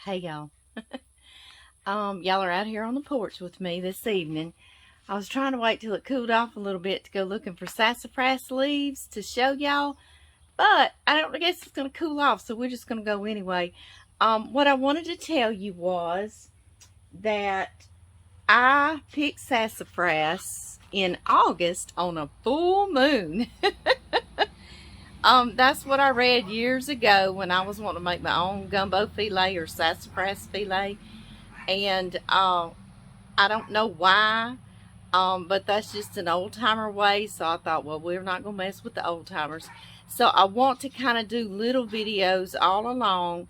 Hey y'all. Y'all are out here on the porch with me this evening. I was trying to wait till it cooled off a little bit to go looking for sassafras leaves to show y'all, but I guess it's gonna cool off, so we're just gonna go anyway. What I wanted to tell you was that I picked sassafras in August on a full moon. That's what I read years ago when I was wanting to make my own gumbo filet or sassafras filet. And I don't know why, but that's just an old-timer way. So I thought, well, we're not going to mess with the old-timers. So I want to kind of do little videos all along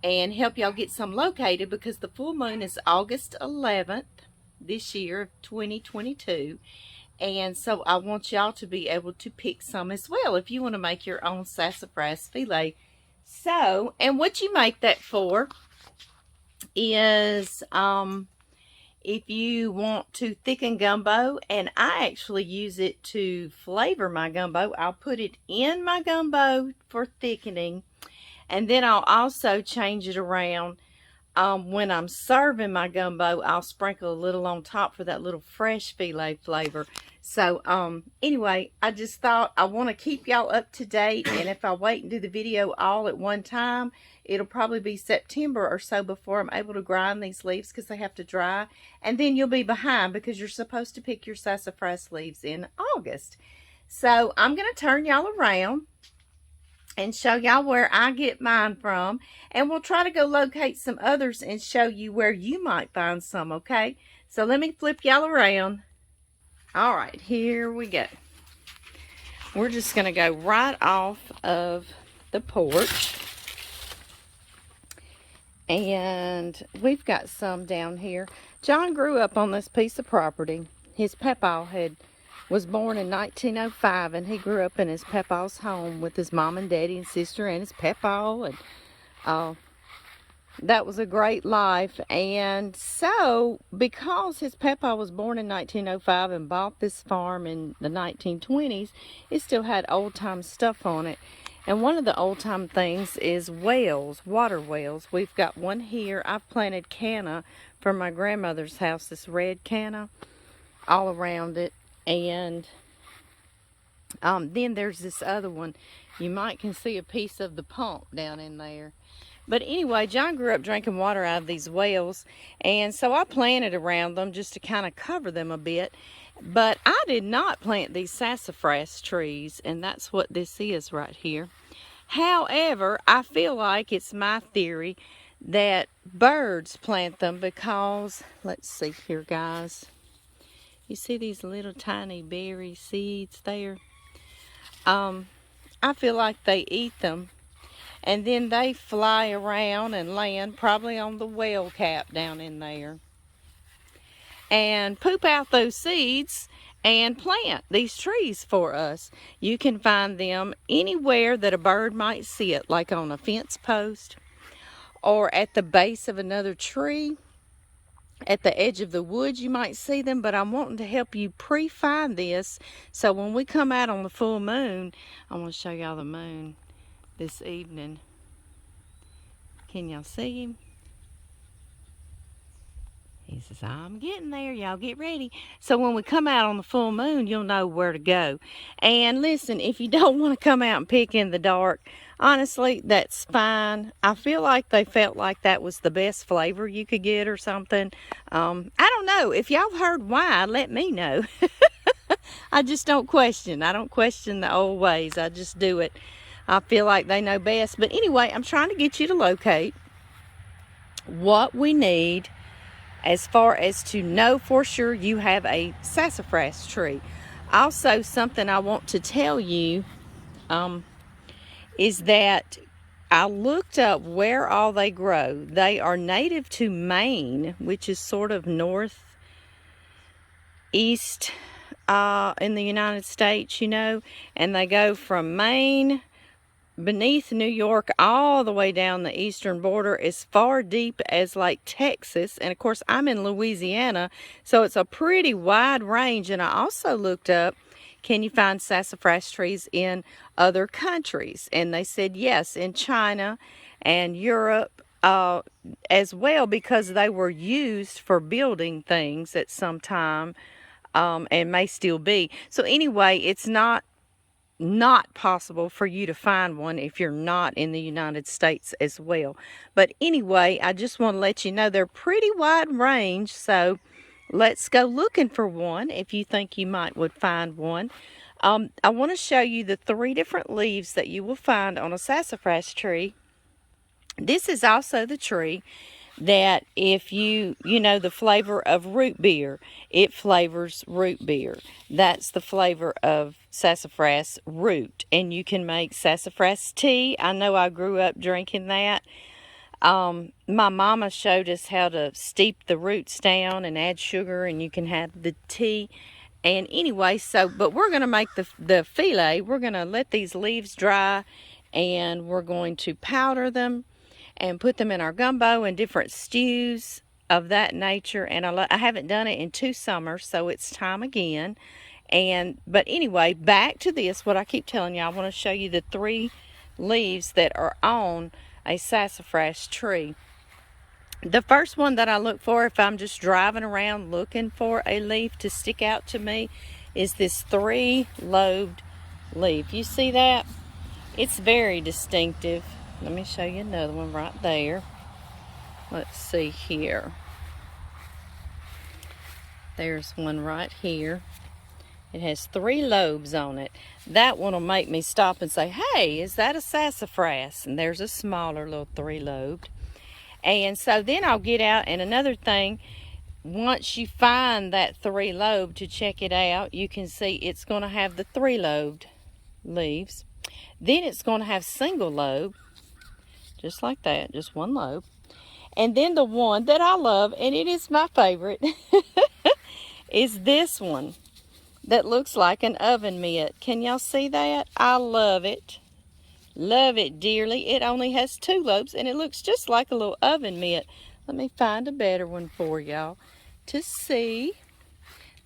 and help y'all get some located, because the full moon is August 11th this year of 2022. And so I want y'all to be able to pick some as well if you want to make your own sassafras filet. So, and what you make that for is if you want to thicken gumbo, and I actually use it to flavor my gumbo. I'll put it in my gumbo for thickening, and then I'll also change it around when I'm serving my gumbo. I'll sprinkle a little on top for that little fresh filet flavor. So anyway, I just thought I want to keep y'all up to date, and if I wait and do the video all at one time, it'll probably be September or so before I'm able to grind these leaves, because they have to dry, and then you'll be behind because you're supposed to pick your sassafras leaves in August. So I'm going to turn y'all around and show y'all where I get mine from, and we'll try to go locate some others and show you where you might find some, okay? So let me flip y'all around. All right, here we go. We're just going to go right off of the porch, and we've got some down here. John grew up on this piece of property. His papa was born in 1905, and he grew up in his papa's home with his mom and daddy and sister and his papa, and that was a great life. And so, because his papa was born in 1905 and bought this farm in the 1920s, it still had old-time stuff on it. And one of the old-time things is wells, water wells. We've got one here. I've planted canna from my grandmother's house, this red canna, all around it. And then there's this other one. You might can see a piece of the pump down in there. But anyway, John grew up drinking water out of these wells, and so I planted around them just to kind of cover them a bit. But I did not plant these sassafras trees, and that's what this is right here. However, I feel like it's my theory that birds plant them because, let's see here, guys. You see these little tiny berry seeds there? I feel like they eat them, and then they fly around and land probably on the well cap down in there and poop out those seeds and plant these trees for us. You can find them anywhere that a bird might see it, like on a fence post or at the base of another tree. At the edge of the woods you might see them, but I'm wanting to help you pre-find this, so when we come out on the full moon, I want to show y'all the moon this evening. Can y'all see him? He says, I'm getting there, y'all get ready. So when we come out on the full moon, you'll know where to go. And listen, if you don't want to come out and pick in the dark, honestly, that's fine. I feel like they felt like that was the best flavor you could get or something. I don't know. If y'all heard why, let me know. I just don't question. I don't question the old ways. I just do it. I feel like they know best. But anyway, I'm trying to get you to locate what we need as far as to know for sure you have a sassafras tree. Also, something I want to tell you is that I looked up where all they grow. They are native to Maine, which is sort of northeast in the United States, you know, and they go from Maine beneath New York all the way down the eastern border as far deep as like Texas. And of course I'm in Louisiana, so it's a pretty wide range. And I also looked up, can you find sassafras trees in other countries? And they said yes, in China and Europe as well, because they were used for building things at some time, and may still be. So anyway, it's not possible for you to find one if you're not in the United States as well. But anyway, I just want to let you know they're pretty wide range, so let's go looking for one if you think you would find one. I want to show you the 3 different leaves that you will find on a sassafras tree. This is also the tree that, if you know the flavor of root beer, it flavors root beer. That's the flavor of sassafras root, and you can make sassafras tea. I know I grew up drinking that. My mama showed us how to steep the roots down and add sugar, and you can have the tea. And anyway, but we're going to make the fillet. We're going to let these leaves dry, and we're going to powder them and put them in our gumbo and different stews of that nature. And I haven't done it in 2 summers, so it's time again. But anyway, back to this, what I keep telling you, I want to show you the 3 leaves that are on a sassafras tree. The first one that I look for if I'm just driving around looking for a leaf to stick out to me is this 3-lobed leaf. You see that? It's very distinctive. Let me show you another one right there. Let's see here. There's one right here. It has 3 lobes on it. That one will make me stop and say, hey, is that a sassafras? And there's a smaller little 3-lobed. And so then I'll get out, and another thing, once you find that 3-lobe to check it out, you can see it's going to have the 3-lobed leaves. Then it's going to have single lobe, just like that, just 1 lobe. And then the one that I love, and it is my favorite, is this one that looks like an oven mitt. Can y'all see that? I love it. Love it dearly. It only has 2 lobes, and it looks just like a little oven mitt. Let me find a better one for y'all to see.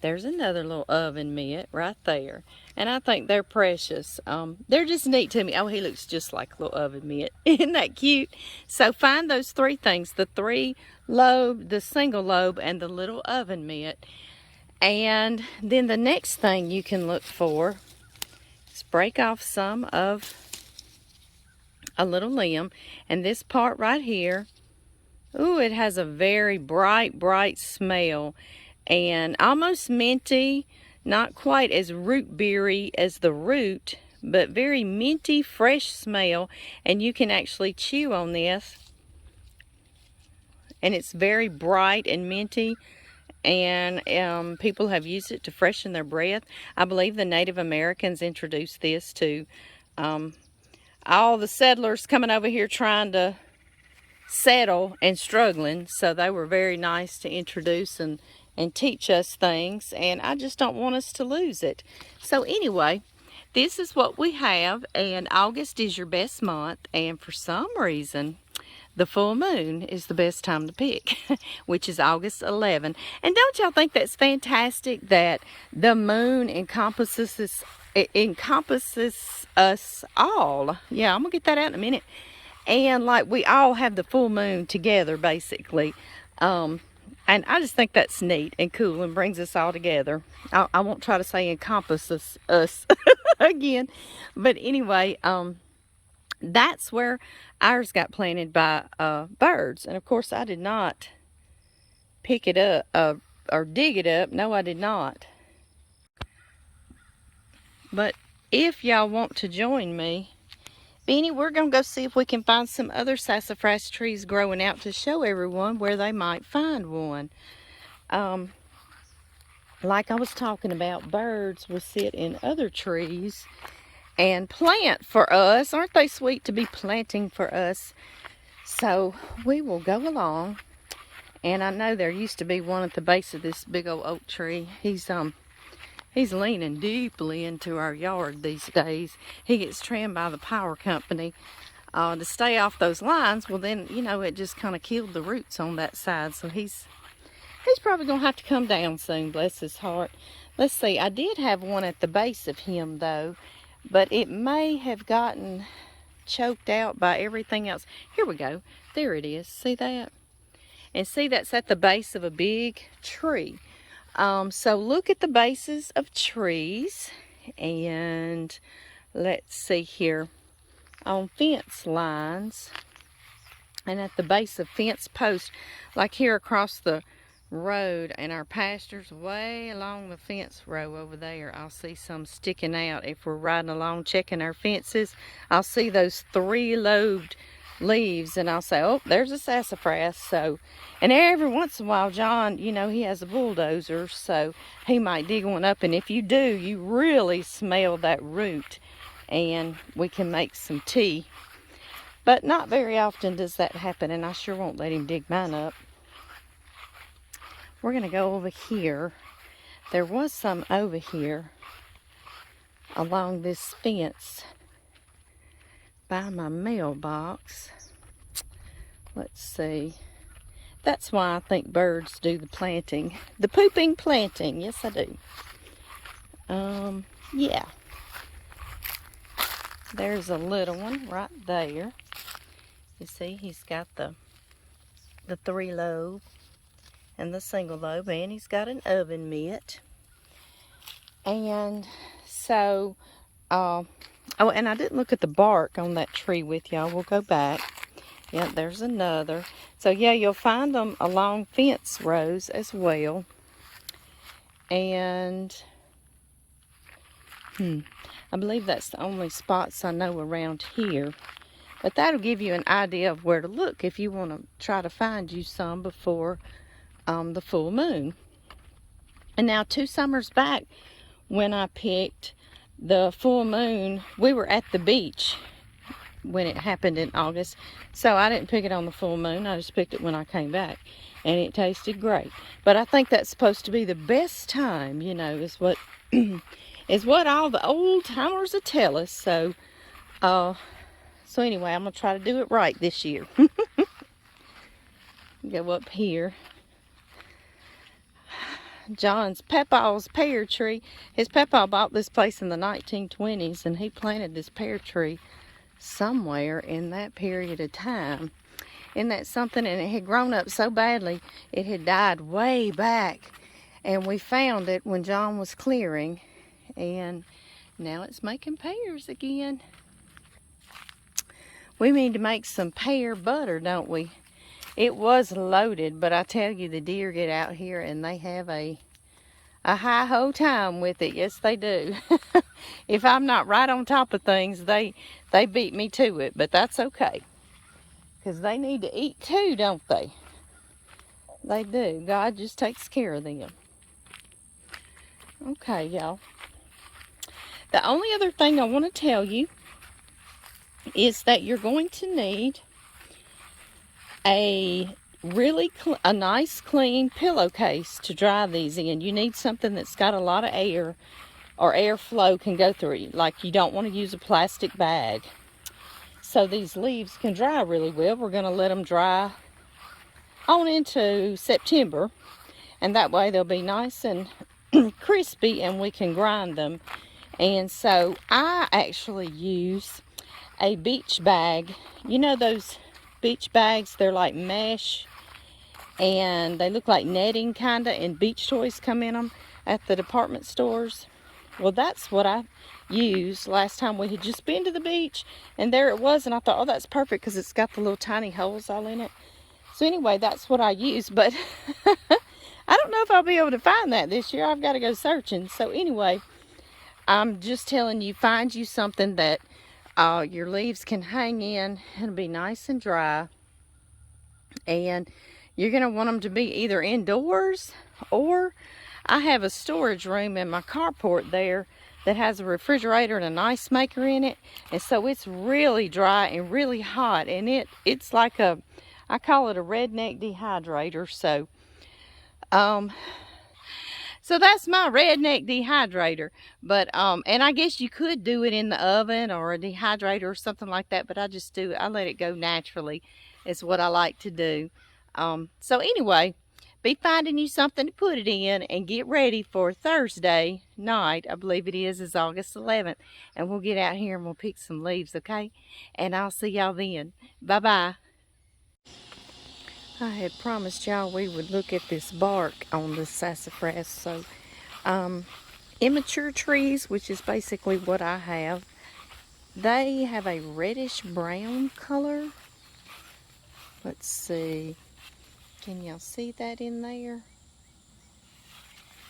There's another little oven mitt right there. And I think they're precious. They're just neat to me. Oh, he looks just like a little oven mitt. Isn't that cute? So find those 3 things, the 3-lobe, the single lobe, and the little oven mitt. And then the next thing you can look for is break off some of a little limb. And this part right here, ooh, it has a very bright smell. And almost minty, not quite as root beery as the root, but very minty, fresh smell. And you can actually chew on this. And it's very bright and minty. And people have used it to freshen their breath. I believe the Native Americans introduced this to all the settlers coming over here trying to settle and struggling. So they were very nice to introduce and teach us things, and I just don't want us to lose it. So anyway, this is what we have, and August is your best month, and for some reason the full moon is the best time to pick, which is August 11. And don't y'all think that's fantastic that the moon encompasses us all? Yeah, I'm gonna get that out in a minute. And like we all have the full moon together, basically. And I just think that's neat and cool and brings us all together. I won't try to say encompasses us again. But anyway, that's where ours got planted by birds. And of course, I did not pick it up or dig it up. No, I did not. But if y'all want to join me, Beanie, we're going to go see if we can find some other sassafras trees growing out to show everyone where they might find one. Like I was talking about, birds will sit in other trees and plant for us. Aren't they sweet to be planting for us? So we will go along. And I know there used to be one at the base of this big old oak tree. He's leaning deeply into our yard these days. He gets trimmed by the power company to stay off those lines. Well, then, you know, it just kind of killed the roots on that side. So he's probably going to have to come down soon, bless his heart. Let's see. I did have one at the base of him, though. But it may have gotten choked out by everything else. Here we go. There it is. See that? And see, that's at the base of a big tree. So look at the bases of trees. And let's see here. On fence lines. And at the base of fence posts. Like here across the road and our pastures, way along the fence row over there, I'll see some sticking out. If we're riding along checking our fences, I'll see those 3-lobed leaves, and I'll say, oh, there's a sassafras. So, and every once in a while, John, you know, he has a bulldozer, so he might dig one up, and if you do, you really smell that root, and we can make some tea. But not very often does that happen, and I sure won't let him dig mine up. We're going to go over here. There was some over here along this fence by my mailbox. Let's see. That's why I think birds do the planting. The pooping planting. Yes, I do. Yeah. There's a little one right there. You see, he's got the 3-lobe. And the single lobe, and he's got an oven mitt. And so, oh, and I didn't look at the bark on that tree with y'all. We'll go back. Yeah, there's another. So yeah, you'll find them along fence rows as well. And I believe that's the only spots I know around here. But that'll give you an idea of where to look if you want to try to find you some before the full moon. And now 2 summers back, when I picked the full moon, we were at the beach when it happened in August, so I didn't pick it on the full moon. I just picked it when I came back, and it tasted great. But I think that's supposed to be the best time, you know, is what is what all the old timers will tell us. So anyway, I'm gonna try to do it right this year. Go up here. John's Papa's pear tree. His Papa bought this place in the 1920s, and he planted this pear tree somewhere in that period of time. Isn't that something? And it had grown up so badly, it had died way back. And we found it when John was clearing, and now it's making pears again. We need to make some pear butter, don't we? It was loaded, but I tell you, the deer get out here and they have a hi-ho time with it. Yes, they do. If I'm not right on top of things, they beat me to it, but that's okay. Because they need to eat too, don't they? They do. God just takes care of them. Okay, y'all. The only other thing I want to tell you is that you're going to need a nice clean pillowcase to dry these in. You need something that's got a lot of air, or airflow can go through it. Like, you don't want to use a plastic bag. So these leaves can dry really well. We're going to let them dry on into September, and that way they'll be nice and crispy, and we can grind them. And so I actually use a beach bag. You know those beach bags? They're like mesh, and they look like netting kind of, and beach toys come in them at the department stores. Well, that's what I used last time we had just been to the beach, and there it was, and I thought, oh, that's perfect because it's got the little tiny holes all in it. So anyway, that's what I used, but I don't know if I'll be able to find that this year. I've got to go searching. So anyway, I'm just telling you, find you something that your leaves can hang in and be nice and dry. And you're going to want them to be either indoors, or I have a storage room in my carport there that has a refrigerator and an ice maker in it. And so it's really dry and really hot. And it's like I call it a redneck dehydrator. So that's my redneck dehydrator. But, and I guess you could do it in the oven or a dehydrator or something like that, but I just do it. I let it go naturally. It's what I like to do. So anyway, be finding you something to put it in and get ready for Thursday night. I believe it is August 11th. And we'll get out here and we'll pick some leaves, okay? And I'll see y'all then. Bye-bye. I had promised y'all we would look at this bark on the sassafras. So, immature trees, which is basically what I have, they have a reddish brown color. Let's see. Can y'all see that in there?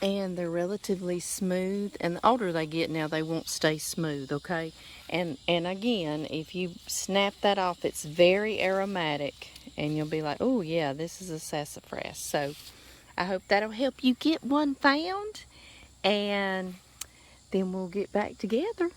And they're relatively smooth, and the older they get now, they won't stay smooth, okay? And again, if you snap that off, it's very aromatic, and you'll be like, oh yeah, this is a sassafras. So I hope that'll help you get one found, and then we'll get back together.